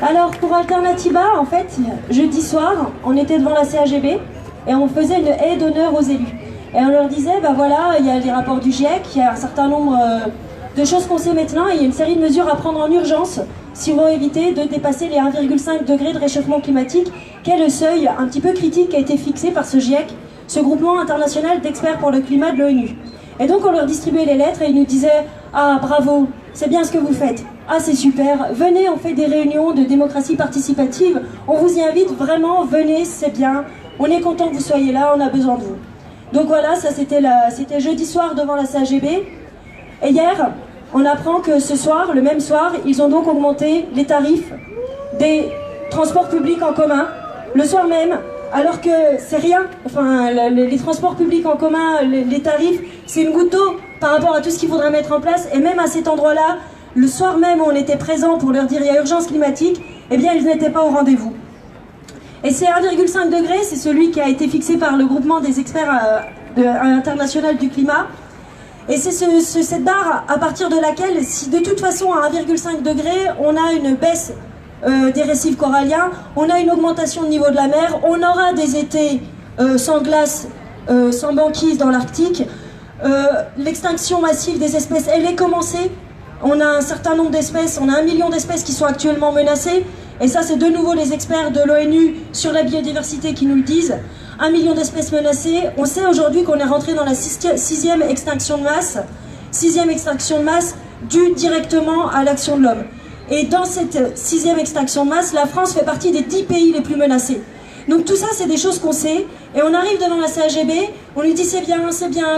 Alors pour Alternativa, en fait, jeudi soir, on était devant la CAGB et on faisait une haie d'honneur aux élus. Et on leur disait, ben voilà, il y a les rapports du GIEC, il y a un certain nombre de choses qu'on sait maintenant, et il y a une série de mesures à prendre en urgence si on veut éviter de dépasser les 1,5 degrés de réchauffement climatique, qui est le seuil un petit peu critique qui a été fixé par ce GIEC, ce groupement international d'experts pour le climat de l'ONU. Et donc on leur distribuait les lettres et ils nous disaient « Ah bravo, c'est bien ce que vous faites, ah c'est super, venez, on fait des réunions de démocratie participative, on vous y invite vraiment, venez, c'est bien, on est content que vous soyez là, on a besoin de vous. » Donc voilà, ça c'était jeudi soir devant la CAGB. Et hier, on apprend que ce soir, le même soir, ils ont donc augmenté les tarifs des transports publics en commun, le soir même, alors que c'est rien. Enfin, les transports publics en commun, les tarifs, c'est une goutte d'eau par rapport à tout ce qu'il faudrait mettre en place. Et même à cet endroit-là, le soir même où on était présent pour leur dire il y a urgence climatique, eh bien ils n'étaient pas au rendez-vous. Et ces 1,5 degrés, c'est celui qui a été fixé par le groupement des experts international du climat. Et c'est cette barre à partir de laquelle, si de toute façon à 1,5 degré, on a une baisse des récifs coralliens, on a une augmentation de niveau de la mer, on aura des étés sans glace, sans banquise dans l'Arctique, l'extinction massive des espèces, elle est commencée. On a un certain nombre d'espèces, on a 1 million d'espèces qui sont actuellement menacées. Et ça, c'est de nouveau les experts de l'ONU sur la biodiversité qui nous le disent. 1 million d'espèces menacées. On sait aujourd'hui qu'on est rentré dans la sixième extinction de masse. Sixième extinction de masse due directement à l'action de l'homme. Et dans cette sixième extinction de masse, la France fait partie des 10 pays les plus menacés. Donc tout ça, c'est des choses qu'on sait. Et on arrive devant la CAGB, on lui dit c'est bien,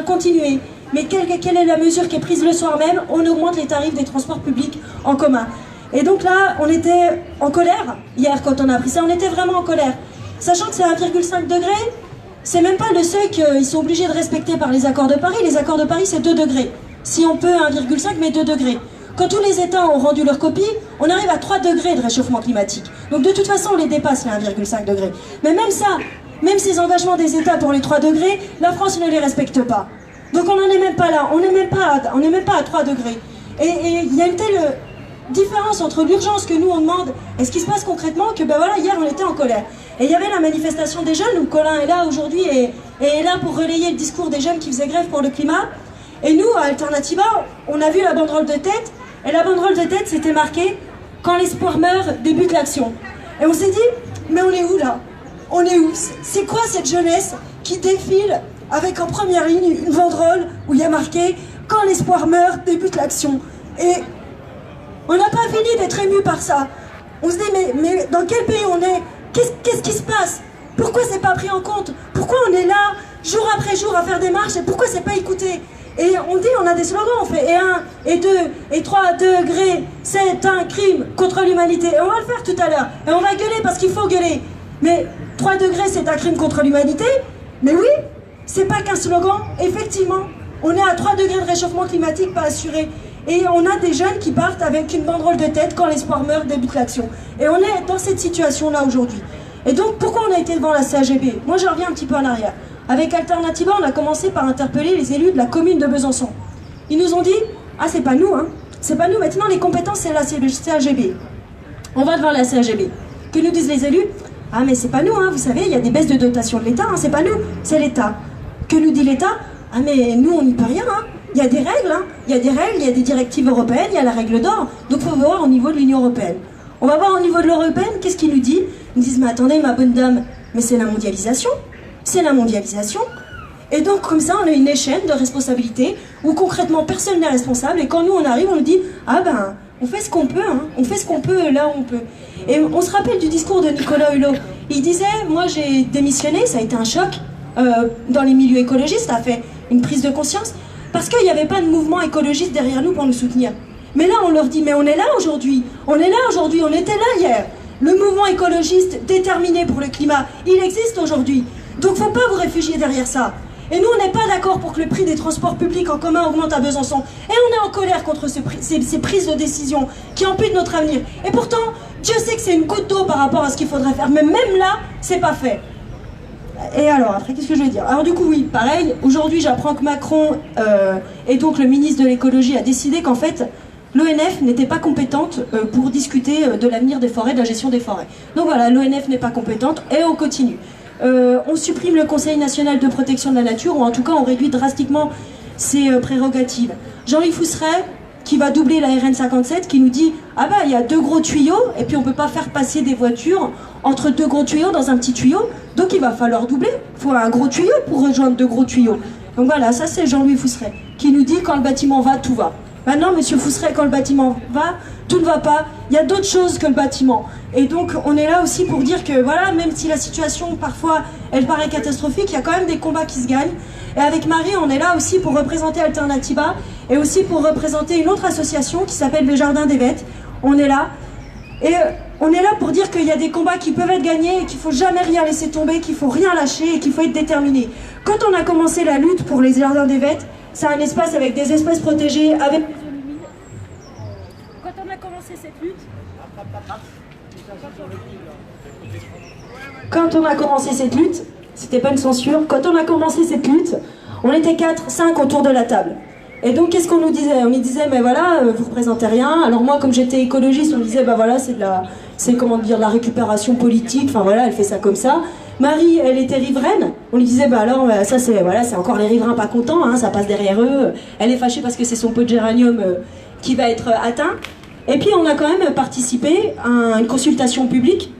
continuez. Mais quelle est la mesure qui est prise le soir même? On augmente les tarifs des transports publics en commun. Et donc là, on était en colère, hier quand on a appris ça, on était vraiment en colère. Sachant que c'est 1,5 degré, c'est même pas le seuil qu'ils sont obligés de respecter par les accords de Paris. Les accords de Paris, c'est 2 degrés. Si on peut 1,5, mais 2 degrés. Quand tous les États ont rendu leur copie, on arrive à 3 degrés de réchauffement climatique. Donc de toute façon, on les dépasse, les 1,5 degrés. Mais même ça, même ces engagements des États pour les 3 degrés, la France ne les respecte pas. Donc on n'en est même pas là, on n'est même pas à 3 degrés. Et il y a une telle différence entre l'urgence que nous on demande et ce qui se passe concrètement que ben voilà, hier on était en colère. Et il y avait la manifestation des jeunes où Colin est là aujourd'hui et est là pour relayer le discours des jeunes qui faisaient grève pour le climat. Et nous, à Alternativa, on a vu la banderole de tête et la banderole de tête c'était marqué « Quand l'espoir meurt, débute l'action ». Et on s'est dit « Mais on est où là? On est où? C'est quoi cette jeunesse qui défile avec en première ligne une banderole où il y a marqué « Quand l'espoir meurt, débute l'action ». Et on n'a pas fini d'être ému par ça. On se dit, mais dans quel pays on est? Qu'est-ce qui se passe? Pourquoi c'est pas pris en compte? Pourquoi on est là, jour après jour, à faire des marches? Et pourquoi c'est pas écouté? Et on dit, on a des slogans, on fait et 1, et 2, et 3 degrés, c'est un crime contre l'humanité. Et on va le faire tout à l'heure. Et on va gueuler parce qu'il faut gueuler. Mais 3 degrés, c'est un crime contre l'humanité? Mais oui, c'est pas qu'un slogan. Effectivement, on est à 3 degrés de réchauffement climatique pas assuré. Et on a des jeunes qui partent avec une banderole de tête, quand l'espoir meurt, débute l'action. Et on est dans cette situation-là aujourd'hui. Et donc, pourquoi on a été devant la CAGB? Moi, je reviens un petit peu en arrière. Avec Alternativa, on a commencé par interpeller les élus de la commune de Besançon. Ils nous ont dit, ah, c'est pas nous, hein. C'est pas nous, maintenant les compétences, c'est là, c'est le CAGB. On va devant la CAGB. Que nous disent les élus? Ah, mais c'est pas nous, hein. Vous savez, il y a des baisses de dotation de l'État, hein. C'est pas nous, c'est l'État. Que nous dit l'État? Ah, mais nous, on n'y peut rien, hein. Il y a des règles, hein. Il y a des règles, il y a des directives européennes, il y a la règle d'or. Donc il faut voir au niveau de l'Union européenne. On va voir au niveau de l'Union européenne, qu'est-ce qu'ils nous disent? Ils nous disent, mais attendez, ma bonne dame, mais c'est la mondialisation. C'est la mondialisation. Et donc comme ça, on a une échelle de responsabilité où concrètement personne n'est responsable. Et quand nous on arrive, on nous dit, ah ben, on fait ce qu'on peut, hein. On fait ce qu'on peut là où on peut. Et on se rappelle du discours de Nicolas Hulot. Il disait, moi j'ai démissionné, ça a été un choc dans les milieux écologistes, ça a fait une prise de conscience. Parce qu'il n'y avait pas de mouvement écologiste derrière nous pour nous soutenir. Mais là, on leur dit, mais on est là aujourd'hui. On est là aujourd'hui, on était là hier. Le mouvement écologiste déterminé pour le climat, il existe aujourd'hui. Donc, faut pas vous réfugier derrière ça. Et nous, on n'est pas d'accord pour que le prix des transports publics en commun augmente à Besançon. Et on est en colère contre ces prises de décision qui amputent notre avenir. Et pourtant, Dieu sait que c'est une goutte d'eau par rapport à ce qu'il faudrait faire. Mais même là, c'est pas fait. Et alors, après, qu'est-ce que je vais dire? Alors du coup, oui, pareil, aujourd'hui j'apprends que Macron et donc le ministre de l'écologie a décidé qu'en fait, l'ONF n'était pas compétente pour discuter de l'avenir des forêts, de la gestion des forêts. Donc voilà, l'ONF n'est pas compétente et on continue. On supprime le Conseil national de protection de la nature, ou en tout cas on réduit drastiquement ses prérogatives. Jean-Louis Fousseret, qui va doubler la RN 57, qui nous dit « Ah bah, il y a 2 gros tuyaux, et puis on ne peut pas faire passer des voitures entre 2 gros tuyaux dans un petit tuyau, donc il va falloir doubler. Il faut un gros tuyau pour rejoindre 2 gros tuyaux. » Donc voilà, ça c'est Jean-Louis Fousseret, qui nous dit « Quand le bâtiment va, tout va ». Maintenant, monsieur Fousseret, quand le bâtiment va, tout ne va pas. Il y a d'autres choses que le bâtiment. Et donc, on est là aussi pour dire que, voilà, même si la situation, parfois, elle paraît catastrophique, il y a quand même des combats qui se gagnent. Et avec Marie, on est là aussi pour représenter Alternativa et aussi pour représenter une autre association qui s'appelle le Jardin des Bêtes. On est là. Et on est là pour dire qu'il y a des combats qui peuvent être gagnés et qu'il ne faut jamais rien laisser tomber, qu'il ne faut rien lâcher et qu'il faut être déterminé. Quand on a commencé la lutte pour les Jardins des Bêtes, c'est un espace avec des espèces protégées, avec... Quand on a commencé cette lutte... C'était pas une censure, quand on a commencé cette lutte, on était 4, 5 autour de la table. Et donc qu'est-ce qu'on nous disait? On nous disait, mais voilà, vous représentez rien. Alors moi, comme j'étais écologiste, on me disait, bah voilà, c'est de la récupération politique, enfin voilà, elle fait ça comme ça. Marie, elle était riveraine, on lui disait, bah alors, ça c'est encore les riverains pas contents, hein, ça passe derrière eux. Elle est fâchée parce que c'est son pot de géranium qui va être atteint. Et puis on a quand même participé à une consultation publique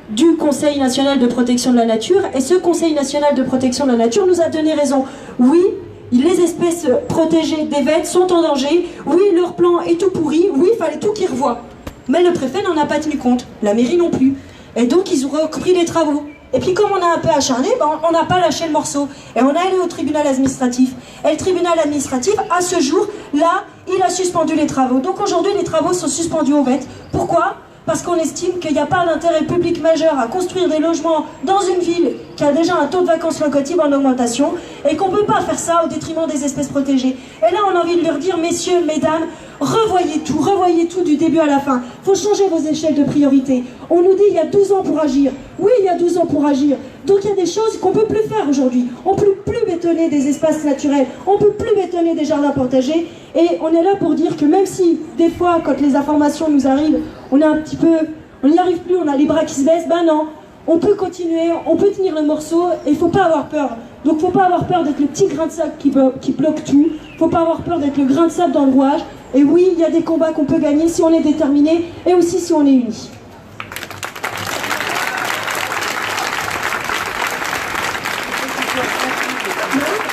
du Conseil national de protection de la nature, et ce Conseil national de protection de la nature nous a donné raison. Oui, les espèces protégées des bêtes sont en danger, oui, leur plan est tout pourri, oui, il fallait tout qu'ils revoient. Mais le préfet n'en a pas tenu compte, la mairie non plus. Et donc ils ont repris les travaux. Et puis comme on a un peu acharné, on n'a pas lâché le morceau. Et on est allé au tribunal administratif. Et le tribunal administratif, à ce jour, là, il a suspendu les travaux. Donc aujourd'hui, les travaux sont suspendus aux bêtes. Pourquoi ? Parce qu'on estime qu'il n'y a pas d'intérêt public majeur à construire des logements dans une ville qui a déjà un taux de vacances locatives en augmentation et qu'on ne peut pas faire ça au détriment des espèces protégées. Et là, on a envie de leur dire, messieurs, mesdames, revoyez tout du début à la fin. Il faut changer vos échelles de priorité. On nous dit il y a 12 ans pour agir. Oui, il y a 12 ans pour agir. Donc il y a des choses qu'on ne peut plus faire aujourd'hui. On ne peut plus bétonner des espaces naturels. On ne peut plus bétonner des jardins partagés. Et on est là pour dire que même si, des fois, quand les informations nous arrivent, on n'y arrive plus, on a les bras qui se baissent, ben non, on peut continuer, on peut tenir le morceau et il ne faut pas avoir peur. Donc il ne faut pas avoir peur d'être le petit grain de sable qui bloque tout. Il ne faut pas avoir peur d'être le grain de sable dans le rouage. Et oui, il y a des combats qu'on peut gagner si on est déterminé et aussi si on est unis.